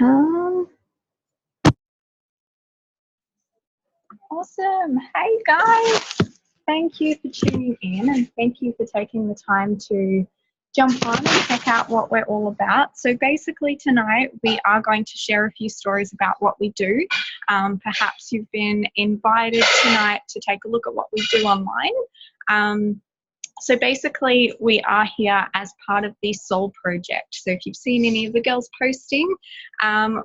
Um, awesome. Hey guys, thank you for tuning in and thank you for taking the time to jump on and check out what we're all about. So basically tonight we are going to share a few stories about what we do. Perhaps you've been invited tonight to take a look at what we do online. So basically, we are here as part of the Soul Project. So if you've seen any of the girls posting,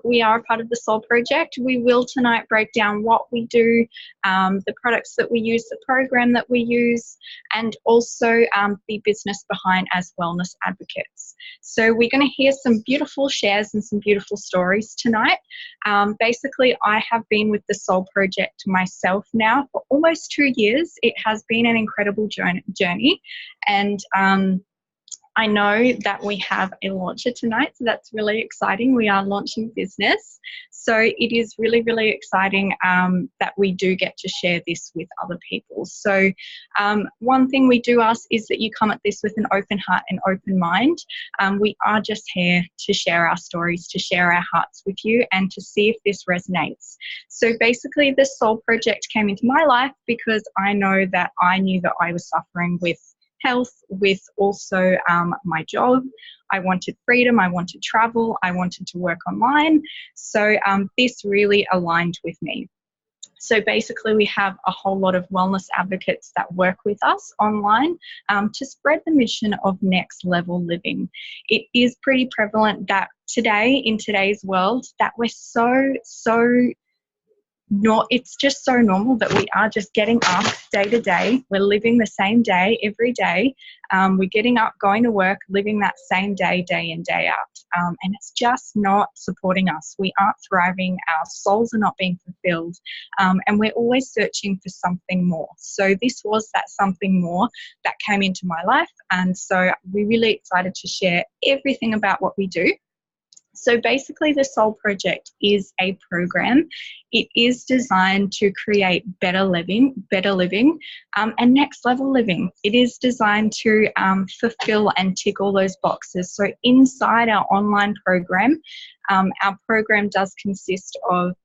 we are a part of the Soul Project. We will tonight break down what we do, the products that we use, the program that we use, and also the business behind as wellness advocates. So we're going to hear some beautiful shares and some beautiful stories tonight. Basically, I have been with the Soul Project myself now for almost 2 years. It has been an incredible journey. And I know that we have a launcher tonight, so that's really exciting. We are launching business. So it is really, really exciting that we do get to share this with other people. So one thing we do ask is that you come at this with an open heart and open mind. We are just here to share our stories, to share our hearts with you and to see if this resonates. So basically the Soul Project came into my life because I know that I knew that I was suffering with health, with also my job. I wanted freedom, I wanted travel, I wanted to work online. So this really aligned with me. So basically we have a whole lot of wellness advocates that work with us online to spread the mission of next level living. It is pretty prevalent that today, in today's world, that we're it's just so normal that we are just getting up day to day. We're living the same day every day. We're getting up, going to work, living that same day, day in, day out. And it's just not supporting us. We aren't thriving. Our souls are not being fulfilled. And we're always searching for something more. So this was that something more that came into my life. And so we're really excited to share everything about what we do. So basically the Soul Project is a program. It is designed to create better living and next level living. It is designed to fulfill and tick all those boxes. So inside our online program, our program does consist of,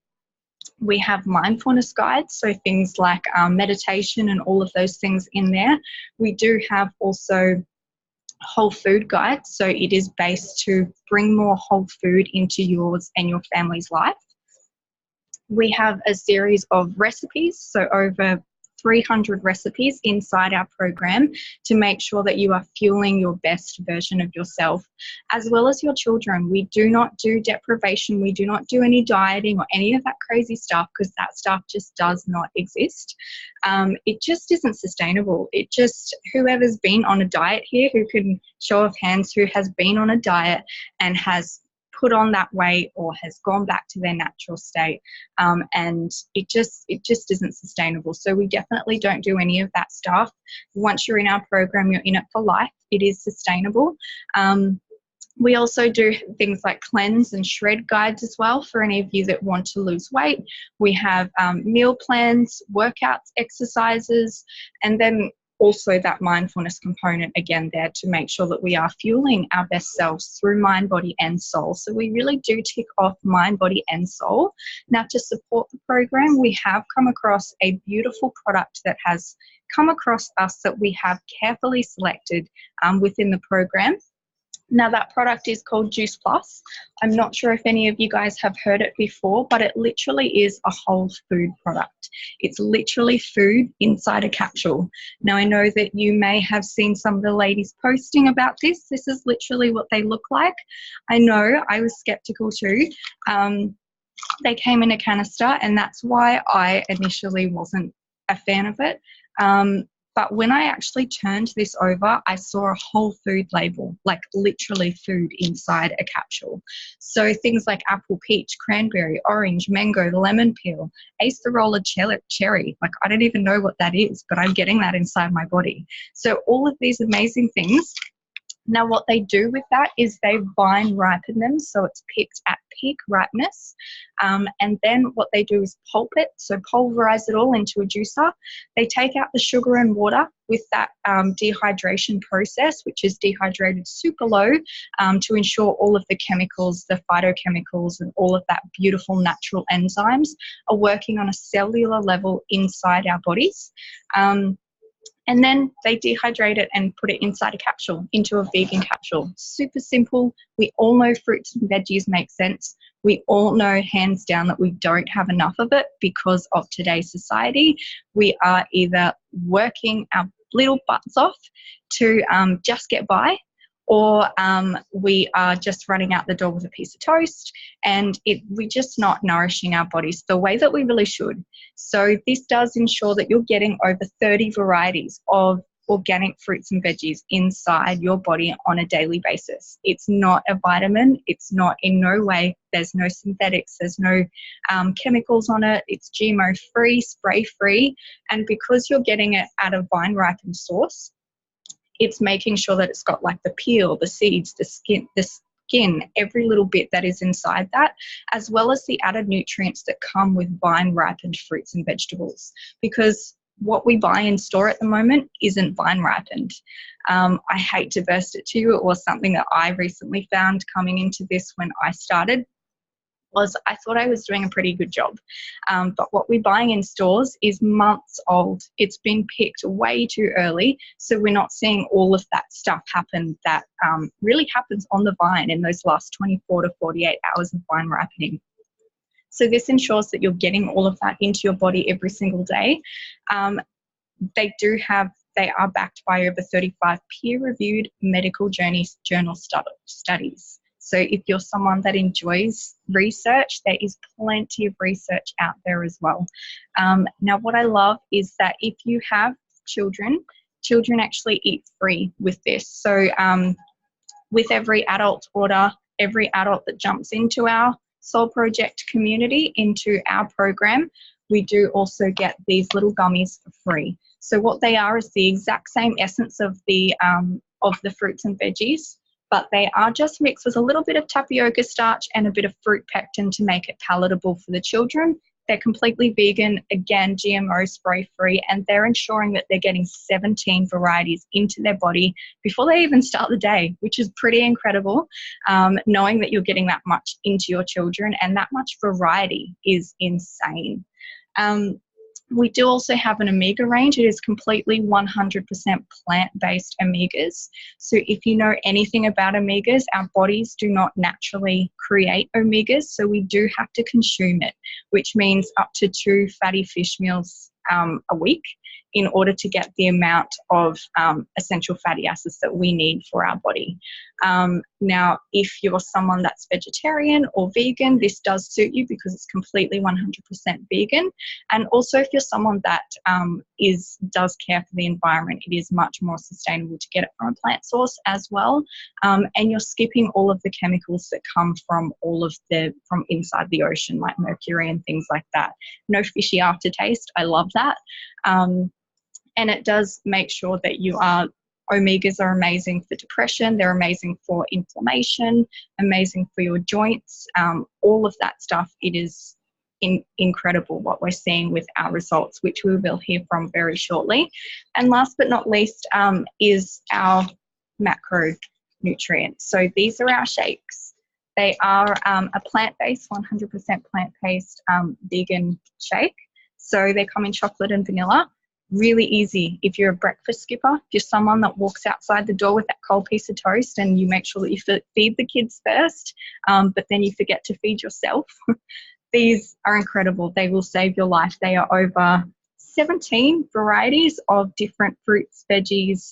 we have mindfulness guides, so things like meditation and all of those things in there. We do have also whole food guide, so it is based to bring more whole food into yours and your family's life. We have a series of recipes, so over 300 recipes inside our program to make sure that you are fueling your best version of yourself as well as your children. We do not do deprivation, we do not do any dieting or any of that crazy stuff, because that stuff just does not exist. It just isn't sustainable. It just, whoever's been on a diet here, who can show of hands who has been on a diet and has put on that weight or has gone back to their natural state, and it just isn't sustainable. So we definitely don't do any of that stuff. Once you're in our program, you're in it for life. It is sustainable. We also do things like cleanse and shred guides as well for any of you that want to lose weight. We have meal plans, workouts, exercises, and then also that mindfulness component again there to make sure that we are fueling our best selves through mind, body and soul. So we really do tick off mind, body and soul. Now, to support the program, we have come across a beautiful product that has come across us that we have carefully selected within the program. Now, that product is called Juice Plus. I'm not sure if any of you guys have heard it before, but it literally is a whole food product. It's literally food inside a capsule. Now, I know that you may have seen some of the ladies posting about this. This is literally what they look like. I know I was skeptical too. They came in a canister, and that's why I initially wasn't a fan of it. But when I actually turned this over, I saw a whole food label, like literally food inside a capsule. So things like apple, peach, cranberry, orange, mango, lemon peel, acerola cherry. Like, I don't even know what that is, but I'm getting that inside my body. So all of these amazing things Now, what they do with that is they vine ripen them, so it's picked at peak ripeness. And then what they do is pulp it, so pulverize it all into a juicer. They take out the sugar and water with that dehydration process, which is dehydrated super low to ensure all of the chemicals, the phytochemicals, and all of that beautiful natural enzymes are working on a cellular level inside our bodies. And then they dehydrate it and put it inside a capsule, into a vegan capsule. Super simple. We all know fruits and veggies make sense. We all know hands down that we don't have enough of it because of today's society. We are either working our little butts off to just get by, or we are just running out the door with a piece of toast, and we're just not nourishing our bodies the way that we really should. So this does ensure that you're getting over 30 varieties of organic fruits and veggies inside your body on a daily basis. It's not a vitamin. It's not, in no way, there's no synthetics, there's no chemicals on it. It's GMO free, spray free. And because you're getting it at a vine ripened source, it's making sure that it's got like the peel, the seeds, the skin, every little bit that is inside that, as well as the added nutrients that come with vine ripened fruits and vegetables. Because what we buy in store at the moment isn't vine ripened. I hate to burst it to you. It was something that I recently found coming into this when I started. Was I thought I was doing a pretty good job. But what we're buying in stores is months old. It's been picked way too early, so we're not seeing all of that stuff happen that really happens on the vine in those last 24 to 48 hours of vine ripening. So this ensures that you're getting all of that into your body every single day. They are backed by over 35 peer-reviewed medical journal studies. So if you're someone that enjoys research, there is plenty of research out there as well. Now, what I love is that if you have children actually eat free with this. So with every adult order, every adult that jumps into our Soul Project community, into our program, we do also get these little gummies for free. So what they are is the exact same essence of the fruits and veggies, but they are just mixed with a little bit of tapioca starch and a bit of fruit pectin to make it palatable for the children. They're completely vegan, again, GMO spray-free, and they're ensuring that they're getting 17 varieties into their body before they even start the day, which is pretty incredible. Knowing that you're getting that much into your children and that much variety is insane. We do also have an omega range. It is completely 100% plant-based omegas. So if you know anything about omegas, our bodies do not naturally create omegas, so we do have to consume it, which means up to 2 fatty fish meals a week in order to get the amount of essential fatty acids that we need for our body. Now, if you're someone that's vegetarian or vegan, this does suit you because it's completely 100% vegan. And also if you're someone that does care for the environment, it is much more sustainable to get it from a plant source as well. And you're skipping all of the chemicals that come from from inside the ocean, like mercury and things like that. No fishy aftertaste. I love that. And it does make sure that omegas are amazing for depression, they're amazing for inflammation, amazing for your joints, all of that stuff. It is incredible what we're seeing with our results, which we will hear from very shortly. And last but not least is our macronutrients. So these are our shakes. They are a plant-based, 100% plant-based vegan shake. So they come in chocolate and vanilla. Really easy if you're a breakfast skipper, if you're someone that walks outside the door with that cold piece of toast and you make sure that you feed the kids first, but then you forget to feed yourself. These are incredible. They will save your life. They are over 17 varieties of different fruits, veggies,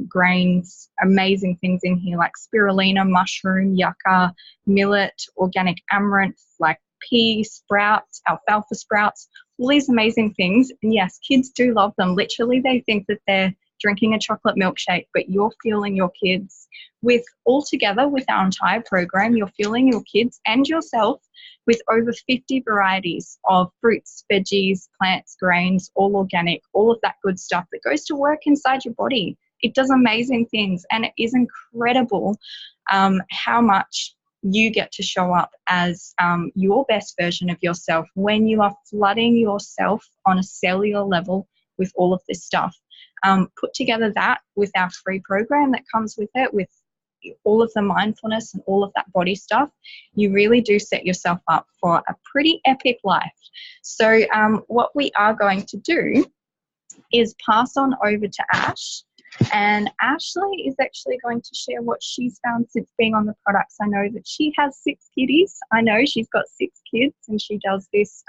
grains, amazing things in here like spirulina, mushroom, yucca, millet, organic amaranth, like pea sprouts, alfalfa sprouts, all these amazing things. And yes, kids do love them. Literally, they think that they're drinking a chocolate milkshake, but you're fueling your kids with our entire program, you're fueling your kids and yourself with over 50 varieties of fruits, veggies, plants, grains, all organic, all of that good stuff that goes to work inside your body. it does amazing things, and it is incredible how much you get to show up as your best version of yourself when you are flooding yourself on a cellular level with all of this stuff. Put together that with our free program that comes with it, with all of the mindfulness and all of that body stuff, you really do set yourself up for a pretty epic life. So what we are going to do is pass on over to Ash. And Ashley is actually going to share what she's found since being on the products. I know that she has 6 kiddies. I know she's got 6 kids, and she does this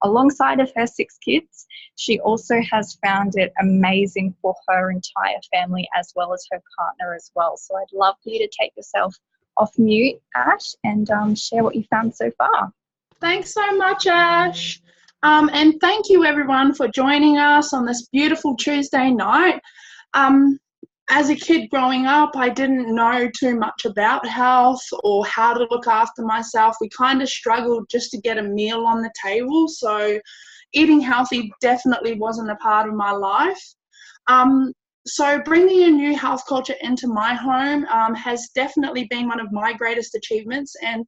alongside of her 6 kids. She also has found it amazing for her entire family as well as her partner as well. So I'd love for you to take yourself off mute, Ash, and share what you found so far. Thanks so much, Ash. And thank you everyone for joining us on this beautiful Tuesday night. As a kid growing up, I didn't know too much about health or how to look after myself. We kind of struggled just to get a meal on the table. So eating healthy definitely wasn't a part of my life. So bringing a new health culture into my home has definitely been one of my greatest achievements, and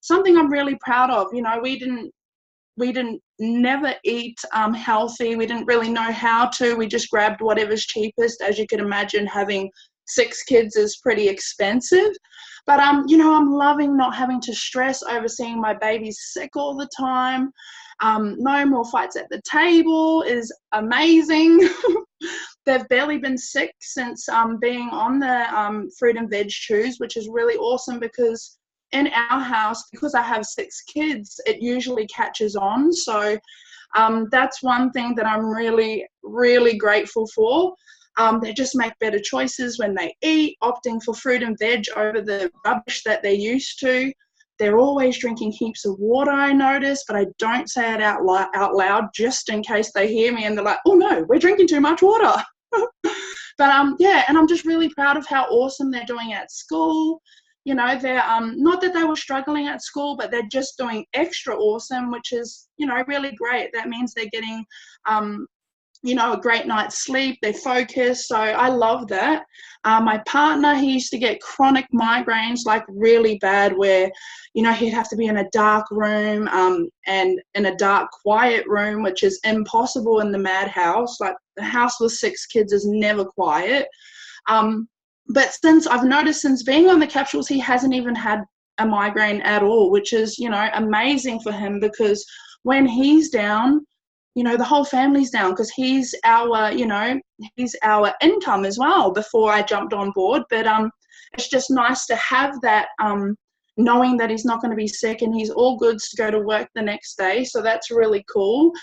something I'm really proud of. You know, we didn't never eat healthy. We didn't really know how to. We just grabbed whatever's cheapest. As you can imagine, having 6 kids is pretty expensive. But, you know, I'm loving not having to stress over seeing my babies sick all the time. No more fights at the table is amazing. They've barely been sick since being on the fruit and veg chews, which is really awesome, because in our house, because I have 6 kids, it usually catches on. So that's one thing that I'm really, really grateful for. They just make better choices when they eat, opting for fruit and veg over the rubbish that they're used to. They're always drinking heaps of water, I notice, but I don't say it out loud just in case they hear me and they're like, oh no, we're drinking too much water. But yeah, and I'm just really proud of how awesome they're doing at school. You know, they're not that they were struggling at school, but they're just doing extra awesome, which is, you know, really great. That means they're getting, you know, a great night's sleep. They're focused. So I love that. My partner, he used to get chronic migraines, like really bad, where, you know, he'd have to be in a dark room and in a dark, quiet room, which is impossible in the madhouse. Like the house with 6 kids is never quiet. But I've noticed since being on the capsules, he hasn't even had a migraine at all, which is, you know, amazing for him, because when he's down, you know, the whole family's down, because he's our, you know, he's our income as well before I jumped on board. But it's just nice to have that, knowing that he's not going to be sick and he's all goods to go to work the next day. So that's really cool.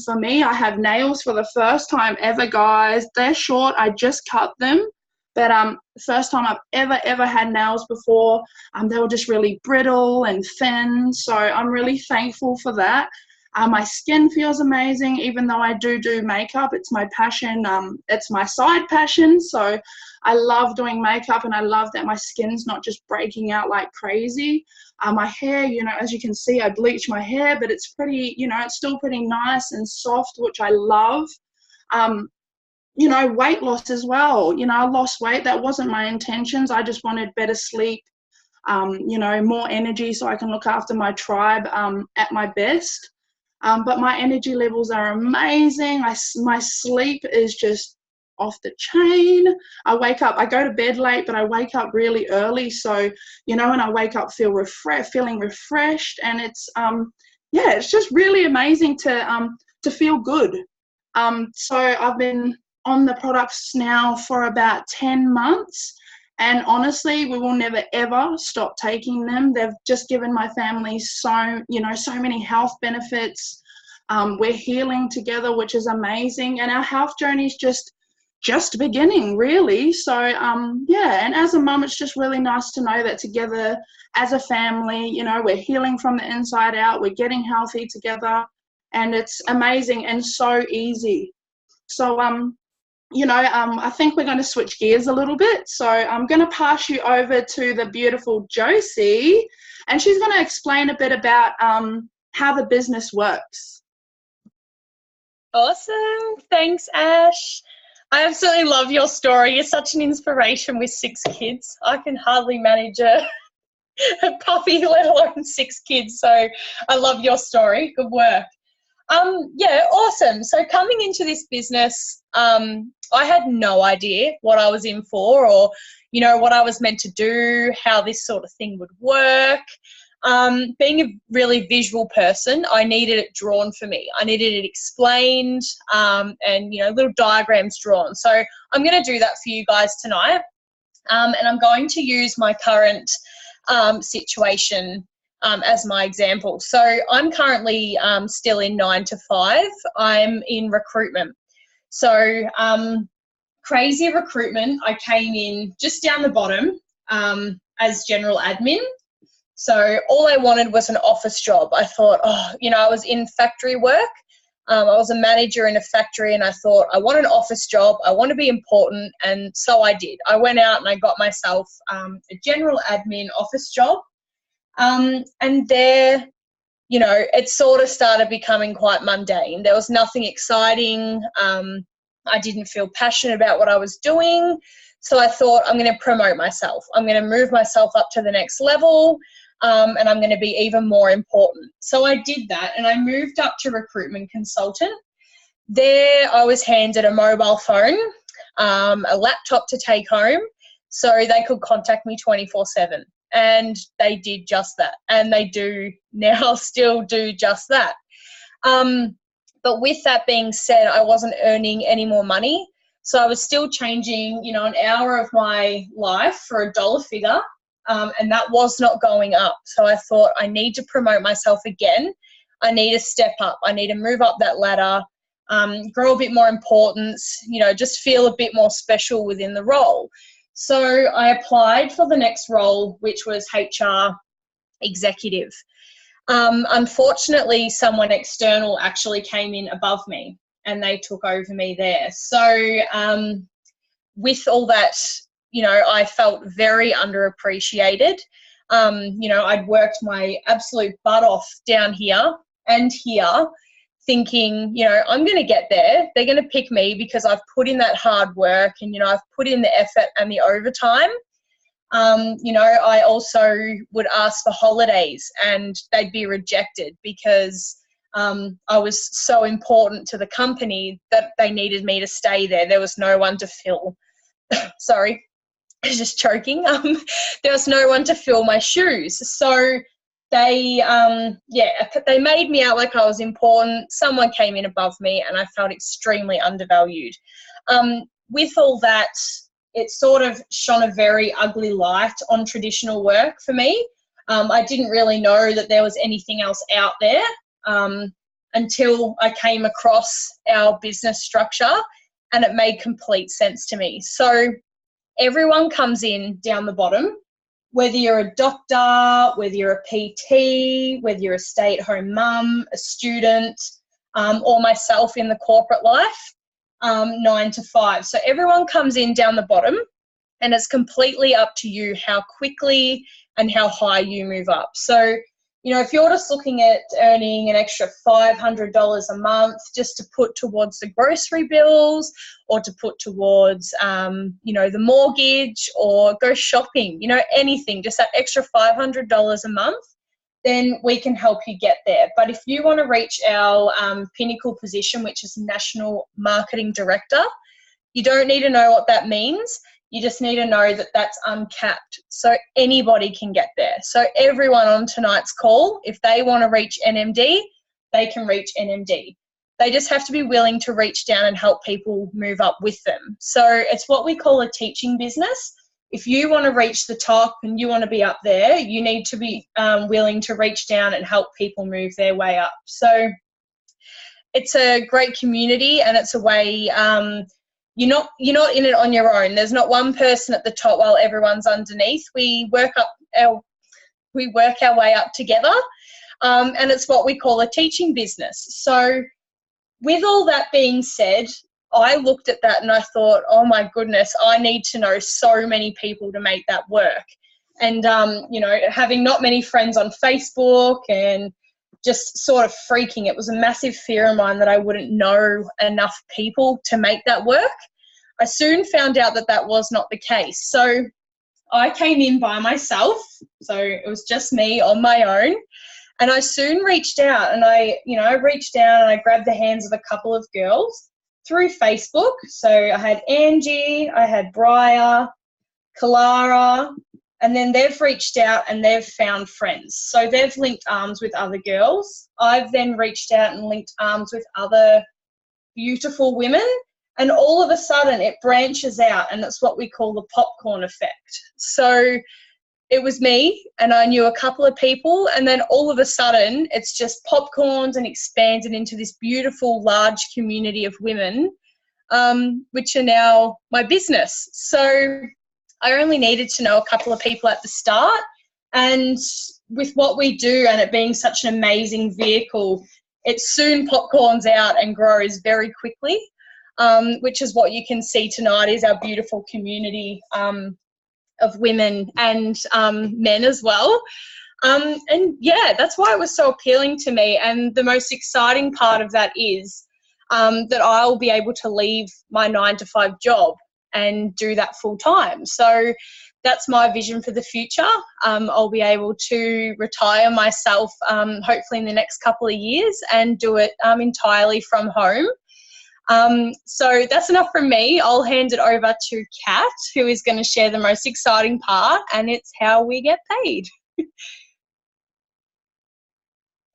For me, I have nails for the first time ever, guys. They're short. I just cut them. But first time I've ever had nails before. They were just really brittle and thin. So I'm really thankful for that. My skin feels amazing, even though I do makeup. It's my passion. It's my side passion. So I love doing makeup, and I love that my skin's not just breaking out like crazy. My hair, you know, as you can see, I bleach my hair, but it's pretty, you know, it's still pretty nice and soft, which I love. You know, weight loss as well. You know, I lost weight. That wasn't my intentions. I just wanted better sleep, you know, more energy so I can look after my tribe at my best. But my energy levels are amazing. My sleep is just off the chain. I wake up, I go to bed late, but I wake up really early. So, you know, when I wake up, feeling refreshed. And it's, yeah, it's just really amazing to feel good. So I've been on the products now for about 10 months. And honestly, we will never, ever stop taking them. They've just given my family so many health benefits. We're healing together, which is amazing. And our health journey is just beginning, really. So, yeah, and as a mum, it's just really nice to know that together as a family, you know, we're healing from the inside out. We're getting healthy together. And it's amazing and so easy. So, you know, I think we're going to switch gears a little bit. So I'm going to pass you over to the beautiful Josie, and she's going to explain a bit about how the business works. Awesome. Thanks, Ash. I absolutely love your story. You're such an inspiration with 6 kids. I can hardly manage a puppy, let alone 6 kids. So I love your story. Good work. Yeah, awesome. So coming into this business, I had no idea what I was in for, or, you know, what I was meant to do, how this sort of thing would work. Being a really visual person, I needed it drawn for me. I needed it explained, and, you know, little diagrams drawn. So I'm going to do that for you guys tonight. And I'm going to use my current situation as my example. So I'm currently still in 9 to 5. I'm in recruitment. So crazy recruitment, I came in just down the bottom as general admin. So all I wanted was an office job. I thought, you know, I was in factory work. I was a manager in a factory, and I thought, I want an office job. I want to be important. And so I did. I went out and I got myself a general admin office job. And there, you know, it sort of started becoming quite mundane. There was nothing exciting. I didn't feel passionate about what I was doing. So I thought, I'm going to promote myself. I'm going to move myself up to the next level. And I'm going to be even more important. So I did that, and I moved up to recruitment consultant. There I was handed a mobile phone, a laptop to take home, so they could contact me 24/7. And they did just that. And they do now still do just that. But with that being said, I wasn't earning any more money. So I was still changing, you know, an hour of my life for a dollar figure. And that was not going up. So I thought, I need to promote myself again. I need to step up. I need to move up that ladder, grow a bit more importance, you know, just feel a bit more special within the role. So I applied for the next role, which was HR executive. Unfortunately, someone external actually came in above me, and they took over me there. So with all that, you know, I felt very underappreciated. You know, I'd worked my absolute butt off down here and here, thinking, you know, I'm going to get there. They're going to pick me because I've put in that hard work, and, you know, I've put in the effort and the overtime. You know, I also would ask for holidays, and they'd be rejected because I was so important to the company that they needed me to stay there. There was no one to fill. Sorry. Just choking. There was no one to fill my shoes. So they made me out like I was important. Someone came in above me, and I felt extremely undervalued. With all that, it sort of shone a very ugly light on traditional work for me. I didn't really know that there was anything else out there until I came across our business structure, and it made complete sense to me. So everyone comes in down the bottom, whether you're a doctor, whether you're a PT, whether you're a stay-at-home mum, a student, or myself in the corporate life, 9 to 5. So everyone comes in down the bottom, and it's completely up to you how quickly and how high you move up. So, you know, if you're just looking at earning an extra $500 a month just to put towards the grocery bills, or to put towards, you know, the mortgage, or go shopping, you know, anything, just that extra $500 a month, then we can help you get there. But if you want to reach our pinnacle position, which is National Marketing Director, you don't need to know what that means. You just need to know that that's uncapped. So anybody can get there. So everyone on tonight's call, if they want to reach NMD, they can reach NMD. They just have to be willing to reach down and help people move up with them. So it's what we call a teaching business. If you want to reach the top and you want to be up there, you need to be willing to reach down and help people move their way up. So it's a great community, and it's a way you're not in it on your own. There's not one person at the top while everyone's underneath. We work our way up together, and it's what we call a teaching business. So with all that being said, I looked at that and I thought, oh my goodness, I need to know so many people to make that work. And, you know, having not many friends on Facebook and just sort of freaking, it was a massive fear of mine that I wouldn't know enough people to make that work. I soon found out that that was not the case. So I came in by myself, so it was just me on my own. And I soon reached out, and I reached down and I grabbed the hands of a couple of girls through Facebook. So I had Angie, I had Briar, Kalara, and then they've reached out and they've found friends. So they've linked arms with other girls. I've then reached out and linked arms with other beautiful women. And all of a sudden it branches out, and it's what we call the popcorn effect. So it was me, and I knew a couple of people, and then all of a sudden it's just popcorns and expanded into this beautiful large community of women, which are now my business. So I only needed to know a couple of people at the start, and with what we do and it being such an amazing vehicle, it soon popcorns out and grows very quickly, which is what you can see tonight is our beautiful community of women and men as well. And yeah, that's why it was so appealing to me. And the most exciting part of that is that I'll be able to leave my 9-to-5 job and do that full time. So that's my vision for the future. I'll be able to retire myself hopefully in the next couple of years and do it entirely from home. So that's enough from me. I'll hand it over to Kat, who is going to share the most exciting part, and it's how we get paid.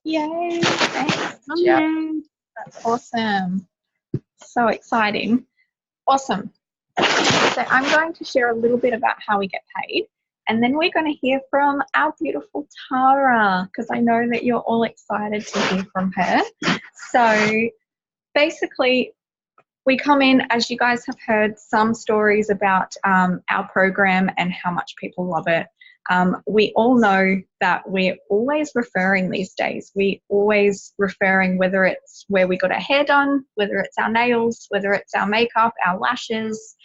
Yay, thanks, Jen. That's awesome. So exciting. Awesome. So I'm going to share a little bit about how we get paid, and then we're going to hear from our beautiful Tara, because I know that you're all excited to hear from her. So basically, we come in, as you guys have heard some stories about our program and how much people love it. We all know that we're always referring these days. We always referring, whether it's where we got our hair done, whether it's our nails, whether it's our makeup, our lashes,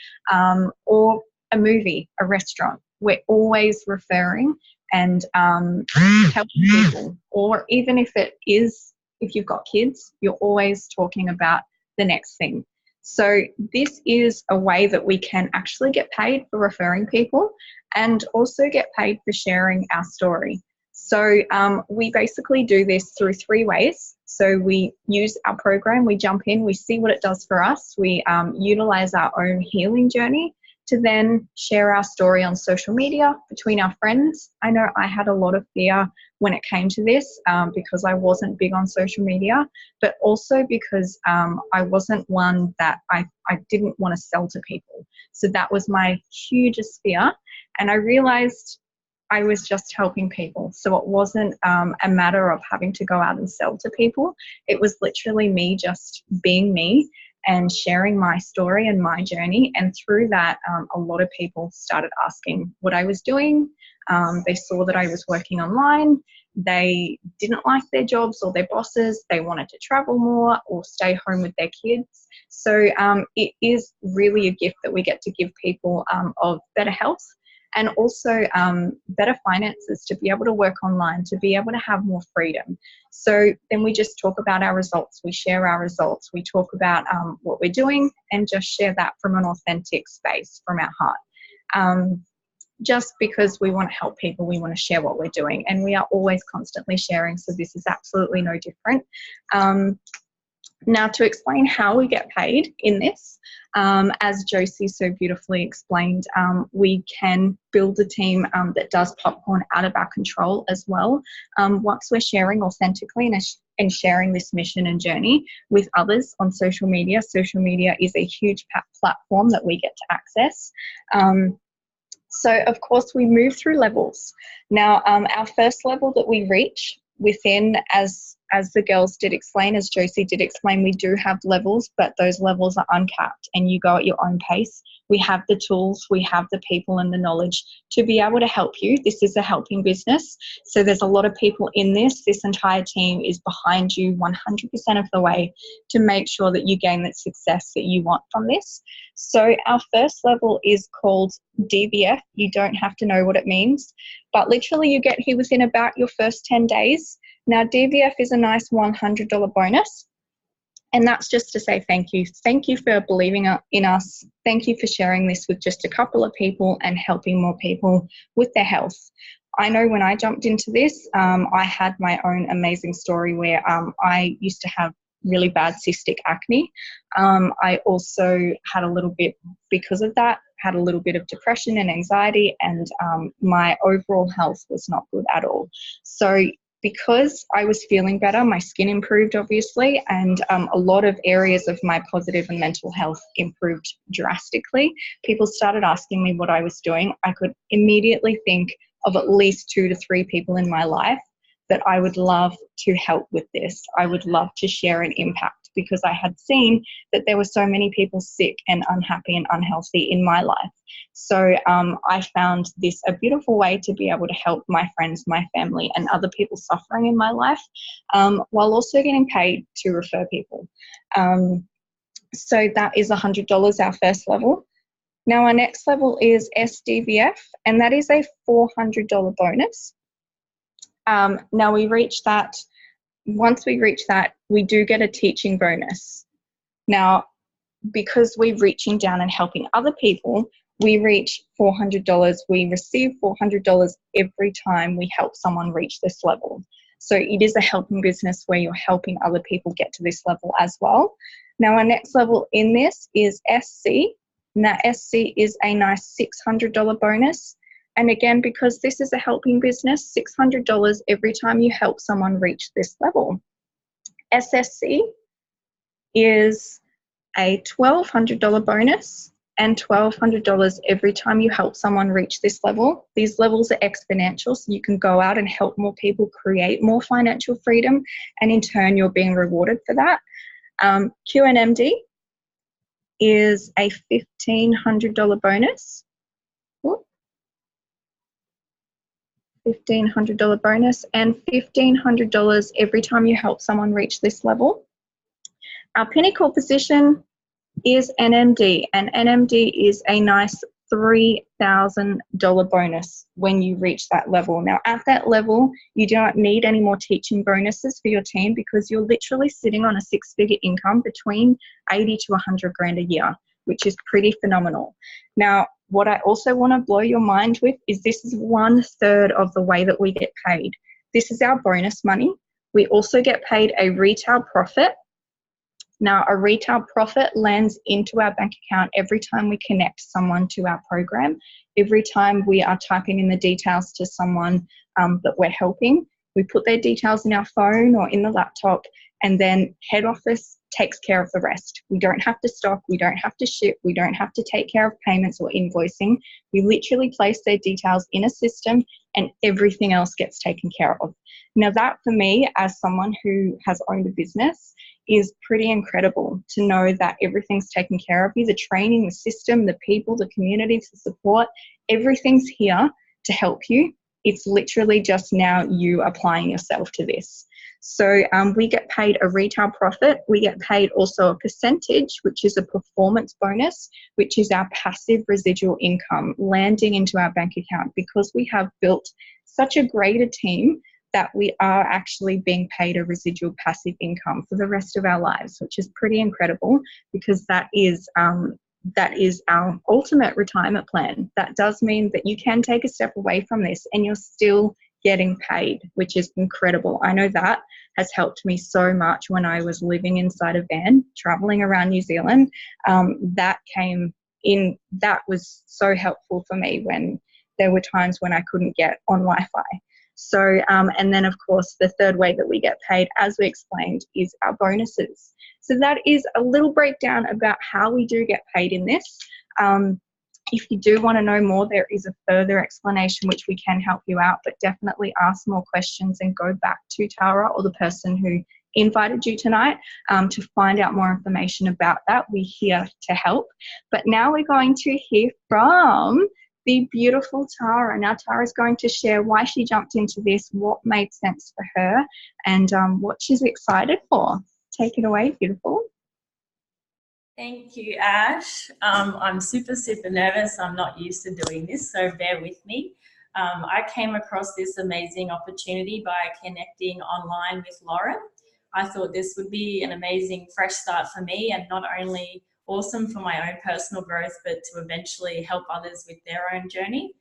or a movie, a restaurant. We're always referring and helping people. Or even if you've got kids, you're always talking about the next thing. So this is a way that we can actually get paid for referring people and also get paid for sharing our story. So we basically do this through 3 ways. So we use our program, we jump in, we see what it does for us, we utilize our own healing journey to then share our story on social media between our friends. I know I had a lot of fear when it came to this because I wasn't big on social media, but also because I wasn't one that I didn't want to sell to people. So that was my hugest fear. And I realized I was just helping people. So it wasn't a matter of having to go out and sell to people. It was literally me just being me and sharing my story and my journey. And through that, a lot of people started asking what I was doing. They saw that I was working online. They didn't like their jobs or their bosses. They wanted to travel more or stay home with their kids. So it is really a gift that we get to give people of better health and also better finances, to be able to work online, to be able to have more freedom. So then we just talk about our results. We share our results. We talk about what we're doing and just share that from an authentic space, from our heart. Just because we want to help people, we want to share what we're doing, and we are always constantly sharing, so this is absolutely no different. Now, to explain how we get paid in this, as Josie so beautifully explained, we can build a team that does popcorn out of our control as well. Once we're sharing authentically and sharing this mission and journey with others on social media is a huge platform that we get to access. So, of course, we move through levels. Now, our first level that we reach within, as the girls did explain, as Josie did explain, we do have levels, but those levels are uncapped and you go at your own pace. We have the tools, we have the people and the knowledge to be able to help you. This is a helping business. So there's a lot of people in this. This entire team is behind you 100% of the way to make sure that you gain the success that you want from this. So our first level is called DVF. You don't have to know what it means, but literally you get here within about your first 10 days. Now, DVF is a nice $100 bonus. And that's just to say thank you. Thank you for believing in us. Thank you for sharing this with just a couple of people and helping more people with their health. I know when I jumped into this, I had my own amazing story where I used to have really bad cystic acne. I also had a little bit, because of that, had a little bit of depression and anxiety, and my overall health was not good at all. So because I was feeling better, my skin improved, obviously, and a lot of areas of my positive and mental health improved drastically. People started asking me what I was doing. I could immediately think of at least 2 to 3 people in my life that I would love to help with this. I would love to share an impact, because I had seen that there were so many people sick and unhappy and unhealthy in my life. So I found this a beautiful way to be able to help my friends, my family, and other people suffering in my life, while also getting paid to refer people. So that is $100, our first level. Now our next level is SDVF, and that is a $400 bonus. Now we reach that. Once we reach that, we do get a teaching bonus. Now, because we're reaching down and helping other people, we reach $400. We receive $400 every time we help someone reach this level. So it is a helping business where you're helping other people get to this level as well. Now our next level in this is SC. Now SC is a nice $600 bonus. And again, because this is a helping business, $600 every time you help someone reach this level. SSC is a $1,200 bonus and $1,200 every time you help someone reach this level. These levels are exponential, so you can go out and help more people create more financial freedom, and in turn, you're being rewarded for that. QNMD is a $1,500 bonus. $1,500 bonus and $1,500 every time you help someone reach this level. Our pinnacle position is NMD, and NMD is a nice $3,000 bonus when you reach that level. Now at that level, you do not need any more teaching bonuses for your team, because you're literally sitting on a 6-figure income between 80 to 100 grand a year, which is pretty phenomenal. Now, what I also want to blow your mind with is this is 1/3 of the way that we get paid. This is our bonus money. We also get paid a retail profit. Now, a retail profit lands into our bank account every time we connect someone to our program. Every time we are typing in the details to someone that we're helping, we put their details in our phone or in the laptop, and then head office takes care of the rest. We don't have to stock, we don't have to ship, we don't have to take care of payments or invoicing. We literally place their details in a system and everything else gets taken care of. Now that, for me, as someone who has owned a business, is pretty incredible to know that everything's taken care of you. The training, the system, the people, the community, the support, everything's here to help you. It's literally just now you applying yourself to this. So we get paid a retail profit. We get paid also a percentage, which is a performance bonus, which is our passive residual income landing into our bank account, because we have built such a greater team that we are actually being paid a residual passive income for the rest of our lives, which is pretty incredible, because that is our ultimate retirement plan. That does mean that you can take a step away from this and you're still getting paid, which is incredible. I know that has helped me so much when I was living inside a van, traveling around New Zealand. That was so helpful for me when there were times when I couldn't get on Wi-Fi. So, and then of course, the third way that we get paid, as we explained, is our bonuses. So that is a little breakdown about how we do get paid in this. If you do want to know more, there is a further explanation which we can help you out, but definitely ask more questions and go back to Tara or the person who invited you tonight to find out more information about that. We're here to help. But now we're going to hear from the beautiful Tara. Now Tara's going to share why she jumped into this, what made sense for her, and what she's excited for. Take it away, beautiful. Thank you, Ash. I'm super nervous. I'm not used to doing this, so bear with me. I came across this amazing opportunity by connecting online with Lauren. I thought this would be an amazing fresh start for me, and not only awesome for my own personal growth, but to eventually help others with their own journey.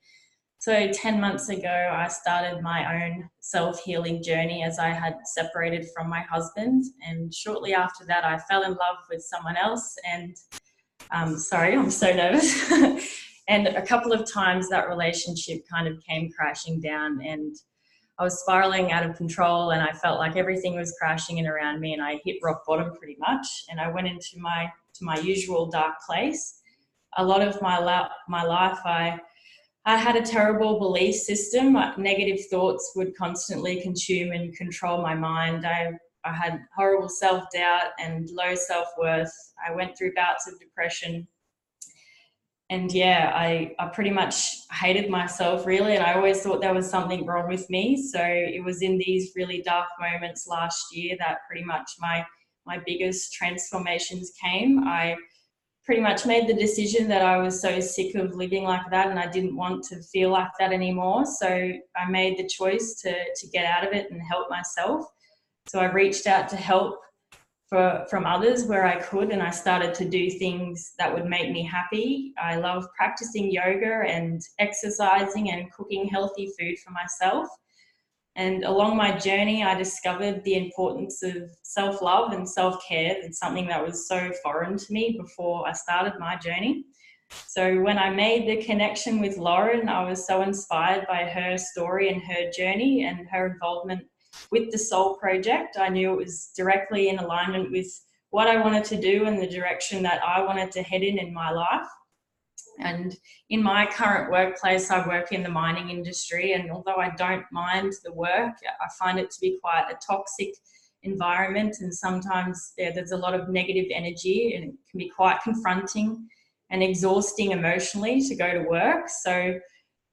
So 10 months ago, I started my own self-healing journey as I had separated from my husband. And shortly after that, I fell in love with someone else. And sorry, I'm so nervous. And a couple of times that relationship kind of came crashing down, and I was spiraling out of control, and I felt like everything was crashing in around me, and I hit rock bottom pretty much. And I went into my usual dark place. A lot of my life, I had a terrible belief system. Negative thoughts would constantly consume and control my mind. I had horrible self-doubt and low self-worth. I went through bouts of depression. And yeah, I pretty much hated myself, really, and I always thought there was something wrong with me. So it was in these really dark moments last year that pretty much my biggest transformations came. I pretty much made the decision that I was so sick of living like that, and I didn't want to feel like that anymore. So I made the choice to get out of it and help myself. So I reached out to help from others where I could, and I started to do things that would make me happy. I love practicing yoga and exercising and cooking healthy food for myself. And along my journey, I discovered the importance of self-love and self-care. It's something that was so foreign to me before I started my journey. So when I made the connection with Lauren, I was so inspired by her story and her journey and her involvement with the Soul Project. I knew it was directly in alignment with what I wanted to do and the direction that I wanted to head in my life. And in my current workplace, I work in the mining industry, and although I don't mind the work, I find it to be quite a toxic environment, and sometimes there's a lot of negative energy, and it can be quite confronting and exhausting emotionally to go to work. So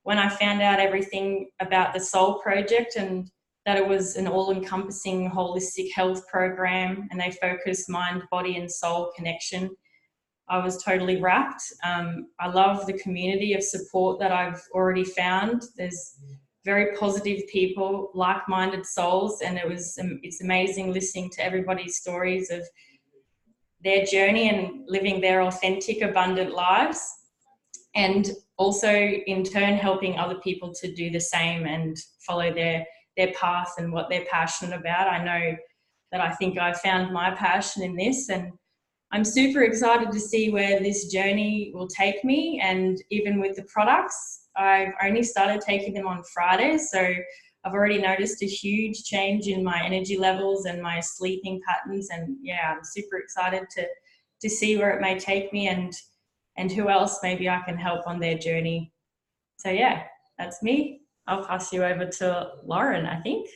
when I found out everything about the Soul Project and that it was an all-encompassing holistic health program and they focus mind, body and soul connection, I was totally wrapped. I love the community of support that I've already found. There's very positive people, like-minded souls, and it's amazing listening to everybody's stories of their journey and living their authentic, abundant lives, and also in turn helping other people to do the same and follow their path and what they're passionate about. I know that I think I found my passion in this, and I'm super excited to see where this journey will take me. And even with the products, I've only started taking them on Friday, so I've already noticed a huge change in my energy levels and my sleeping patterns. And yeah, I'm super excited to see where it may take me and who else maybe I can help on their journey. So yeah, that's me. I'll pass you over to Lauren, I think.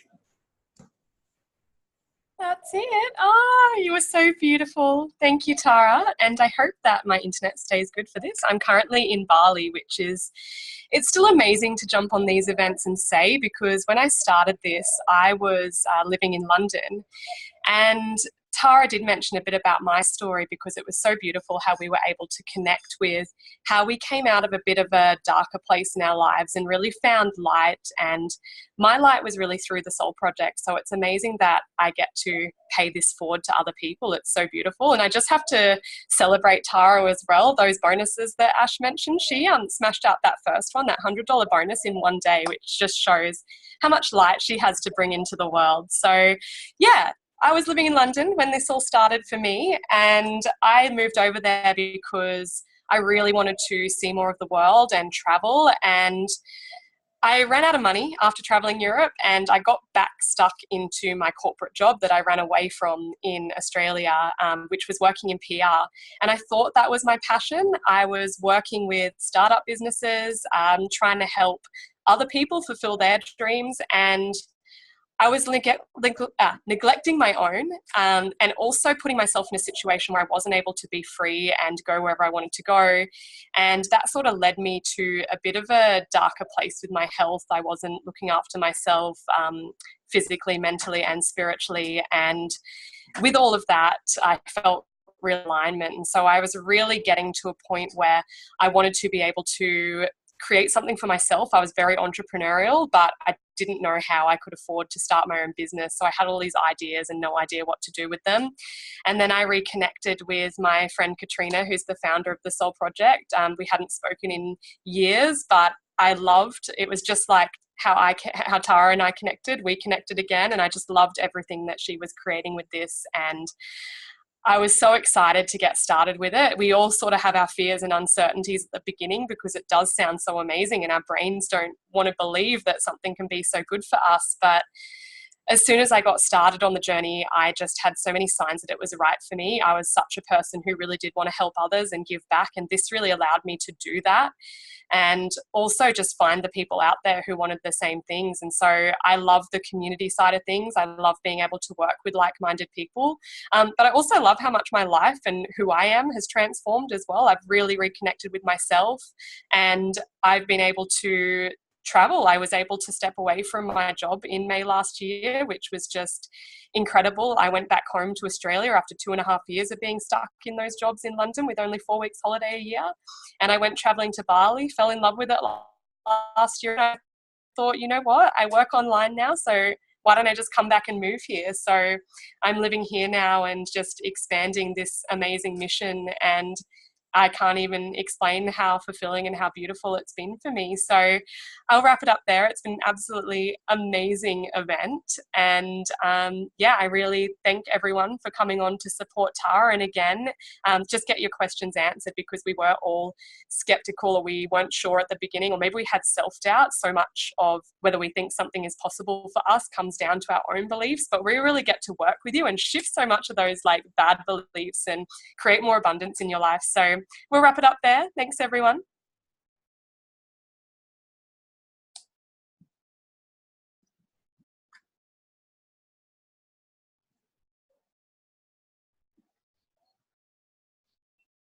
That's it. Oh, you were so beautiful. Thank you, Tara. And I hope that my internet stays good for this. I'm currently in Bali, it's still amazing to jump on these events and say, because when I started this, I was living in London, and Tara did mention a bit about my story, because it was so beautiful how we were able to connect with how we came out of a bit of a darker place in our lives and really found light. And my light was really through the Soul Project. So it's amazing that I get to pay this forward to other people. It's so beautiful. And I just have to celebrate Tara as well. Those bonuses that Ash mentioned, she smashed out that first one, that $100 bonus in one day, which just shows how much light she has to bring into the world. So yeah, I was living in London when this all started for me, and I moved over there because I really wanted to see more of the world and travel. And I ran out of money after traveling Europe, and I got back stuck into my corporate job that I ran away from in Australia, which was working in PR. And I thought that was my passion. I was working with startup businesses, trying to help other people fulfill their dreams, and I was neglecting my own, and also putting myself in a situation where I wasn't able to be free and go wherever I wanted to go. And that sort of led me to a bit of a darker place with my health. I wasn't looking after myself physically, mentally, and spiritually. And with all of that, I felt realignment. And so I was really getting to a point where I wanted to be able to create something for myself. I was very entrepreneurial, but I didn't know how I could afford to start my own business. So I had all these ideas and no idea what to do with them. And then I reconnected with my friend Katrina, who's the founder of the Soul Project. We hadn't spoken in years, but I loved, it was just like how Tara and I connected. We connected again, and I just loved everything that she was creating with this. And I was so excited to get started with it. We all sort of have our fears and uncertainties at the beginning because it does sound so amazing and our brains don't want to believe that something can be so good for us. But as soon as I got started on the journey, I just had so many signs that it was right for me. I was such a person who really did want to help others and give back, and this really allowed me to do that. And also just find the people out there who wanted the same things. And so I love the community side of things. I love being able to work with like-minded people. But I also love how much my life and who I am has transformed as well. I've really reconnected with myself, and I've been able to travel. I was able to step away from my job in May last year, which was just incredible. I went back home to Australia after 2.5 years of being stuck in those jobs in London with only 4 weeks holiday a year. And I went traveling to Bali, fell in love with it last year. And I thought, you know what? I work online now, so why don't I just come back and move here? So I'm living here now and just expanding this amazing mission, and I can't even explain how fulfilling and how beautiful it's been for me. So I'll wrap it up there. It's been an absolutely amazing event. And I really thank everyone for coming on to support Tara. And again, just get your questions answered, because we were all skeptical, or we weren't sure at the beginning, or maybe we had self-doubt. So much of whether we think something is possible for us comes down to our own beliefs, but we really get to work with you and shift so much of those like bad beliefs and create more abundance in your life. So we'll wrap it up there. Thanks, everyone.